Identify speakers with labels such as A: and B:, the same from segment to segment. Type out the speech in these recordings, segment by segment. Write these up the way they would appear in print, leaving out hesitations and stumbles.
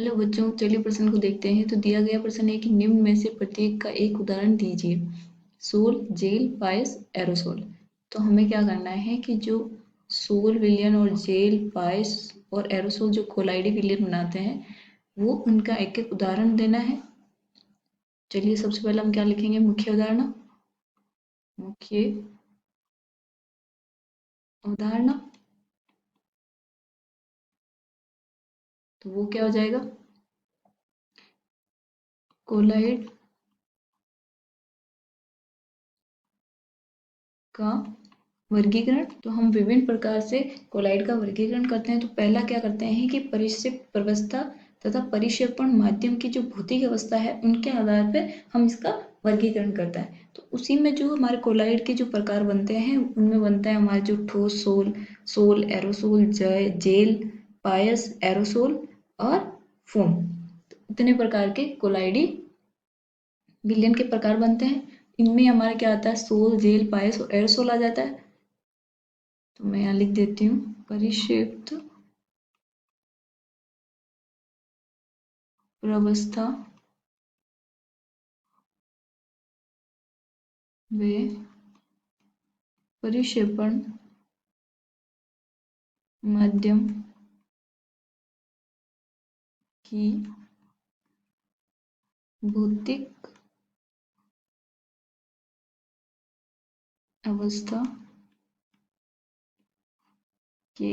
A: Hello बच्चों, चलिए प्रश्न को देखते हैं। तो दिया गया प्रश्न है कि निम्न में से प्रत्येक का एक उदाहरण दीजिए। सोल, जेल, पायस, एरोसोल। तो हमें क्या करना है कि जो सोल विलयन और जेल, पायस और एरोसोल जो कोलाइडी विलयन बनाते हैं, वो उनका एक एक उदाहरण देना है। चलिए सबसे पहले हम क्या लिखेंगे? मुख्य उदाहरण। मुख्य उदाहरण, तो वो क्या हो जाएगा? कोलाइड का वर्गीकरण। तो हम विभिन्न प्रकार से कोलाइड का वर्गीकरण करते हैं। तो पहला क्या करते हैं कि परिक्षेप प्रवस्था तथा परिक्षेपण माध्यम की जो भौतिक अवस्था है उनके आधार पर हम इसका वर्गीकरण करता है। तो उसी में जो हमारे कोलाइड के जो प्रकार बनते हैं उनमें बनता है हमारे जो ठोस सोल, सोल एरोसोल, जेल, पायस, एरोसोल और फोम। तो इतने प्रकार के कोलाइडी विलयन के प्रकार बनते हैं। इनमें हमारा क्या आता है? सोल, जेल, पायस और एरोसोल आ जाता है। तो मैं यहाँ लिख देती हूँ परिक्षेप्त प्रवस्था व परिक्षेपण माध्यम की भौतिक अवस्था के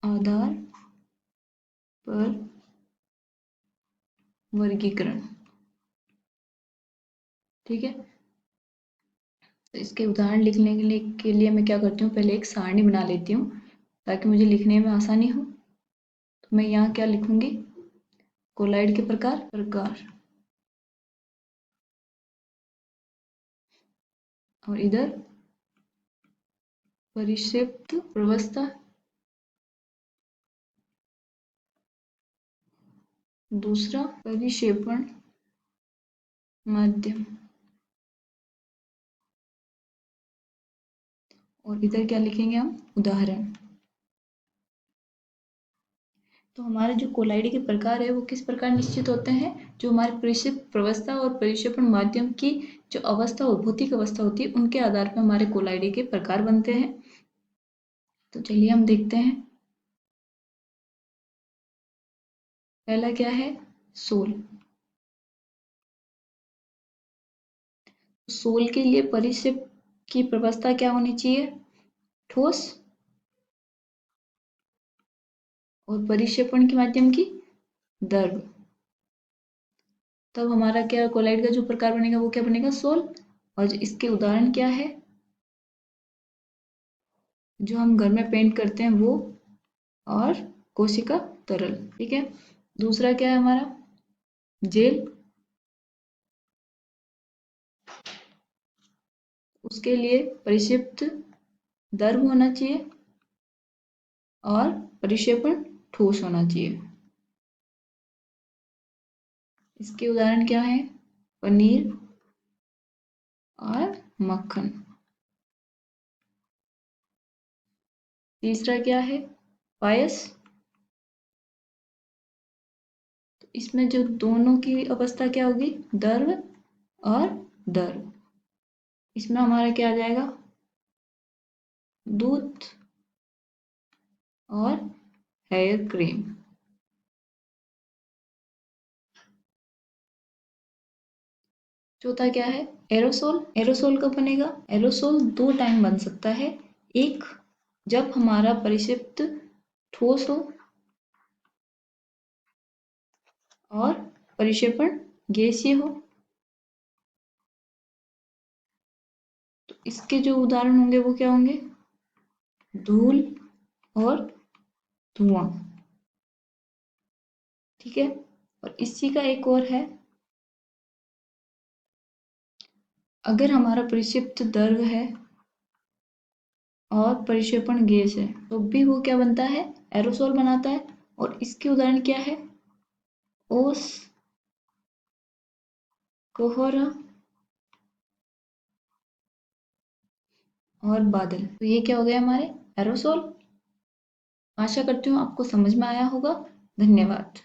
A: आधार पर वर्गीकरण। ठीक है। तो इसके उदाहरण लिखने के लिए मैं क्या करती हूँ, पहले एक सारणी बना लेती हूँ ताकि मुझे लिखने में आसानी हो। तो मैं यहाँ क्या लिखूंगी? कोलाइड के प्रकार और इधर परिक्षेप्त प्रवस्था, दूसरा परिक्षेपण माध्यम, और इधर क्या लिखेंगे हम? उदाहरण। तो हमारे जो कोलाइड के प्रकार है वो किस प्रकार निश्चित होते हैं? जो हमारे परिक्षेप प्रवस्था और परिक्षेपण माध्यम की जो अवस्था और भौतिक अवस्था होती है उनके आधार पर हमारे कोलाइड के प्रकार बनते हैं। तो चलिए हम देखते हैं। पहला क्या है? सोल। सोल के लिए परिक्षेप की प्रवस्था क्या होनी चाहिए? ठोस। और परिक्षेपण के माध्यम की द्रव। तब हमारा क्या कोलाइड का जो प्रकार बनेगा वो क्या बनेगा? सोल। और इसके उदाहरण क्या है? जो हम घर में पेंट करते हैं वो, और कोशिका तरल। ठीक है। दूसरा क्या है हमारा? जेल। उसके लिए परिक्षिप्त द्रव होना चाहिए और परिक्षेपण ठोस होना चाहिए। इसके उदाहरण क्या है? पनीर और मक्खन। तीसरा क्या है? पायस। तो इसमें जो दोनों की अवस्था क्या होगी? द्रव और द्रव। इसमें हमारा क्या आ जाएगा? दूध और हेयर क्रीम। चौथा क्या है? एरोसोल। एरोसोल कब बनेगा? एरोसोल दो टाइम बन सकता है। एक, जब हमारा परिक्षिप्त ठोस हो और परिक्षेपण गैसीय हो। तो इसके जो उदाहरण होंगे वो क्या होंगे? धूल और धुआं। ठीक है। और इसी का एक और है, अगर हमारा परिक्षिप्त द्रव है और परिक्षेपण गैस है तो भी वो क्या बनता है? एरोसोल बनाता है। और इसके उदाहरण क्या है? ओस, कोहरा और बादल। तो ये क्या हो गया हमारे? एरोसोल। आशा करती हूँ आपको समझ में आया होगा। धन्यवाद।